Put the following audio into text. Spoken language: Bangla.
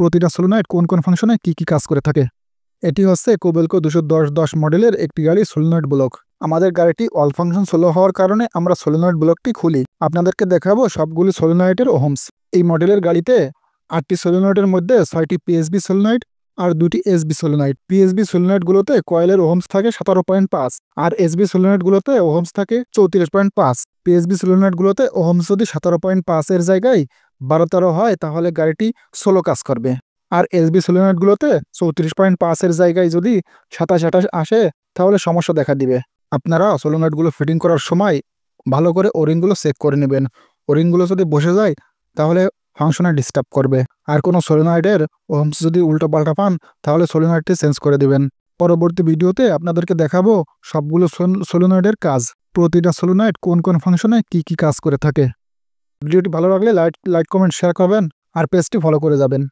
প্রতিটা সলিনয়েড কোন কোন ফাংশনে কি কাজ করে থাকে। এটি হচ্ছে কোবেলকো 210 মডেলের একটি গাড়ি সলিনয়েড ব্লক। আমাদের গাড়িটি অল ফাংশন স্লো হওয়ার কারণে আমরা সলিনয়েড ব্লকটি খুলি। আপনাদেরকে দেখাবো সবগুলো সলিনয়েডের ওহমস। এই মডেলের গাড়িতে 8টি সলিনয়েডের মধ্যে 6টি পিএসবি সলিনয়েড আর 2টি এসবি সলিনয়েড। পিএসবি সলিনয়েডগুলোতে কয়েলের ওহমস থাকে 17.5 আর এসবি সলিনয়েডগুলোতে ওহমস থাকে 34.5। পিএসবি সলিনয়েডগুলোতে ওহমস যদি 17.5 এর জায়গায় 12-13 হয় তাহলে গাড়িটি স্লো কাজ করবে। আর এসবি সলিনয়েডগুলোতে 34.5 এর জায়গায় যদি 27-28 আসে তাহলে সমস্যা দেখা দিবে। আপনারা সলিনয়েডগুলো ফিটিং করার সময় ভালো করে ওরিংগুলো চেক করে নেবেন। ওরিংগুলো যদি বসে যায় তাহলে ফাংশনে ডিস্টার্ব করবে। আর কোনো সলিনয়েডের ওহমস যদি উল্টো পাল্টা পান তাহলে সলিনয়েডটি চেঞ্জ করে দিবেন। পরবর্তী ভিডিওতে আপনাদেরকে দেখাবো সবগুলো সলিনয়েডের কাজ, প্রতিটা সলিনয়েড কোন কোন ফাংশনে কি কাজ করে থাকে। ভিডিওটি ভালো লাগলে লাইক কমেন্ট শেয়ার করবেন আর পেজটি ফলো করে যাবেন।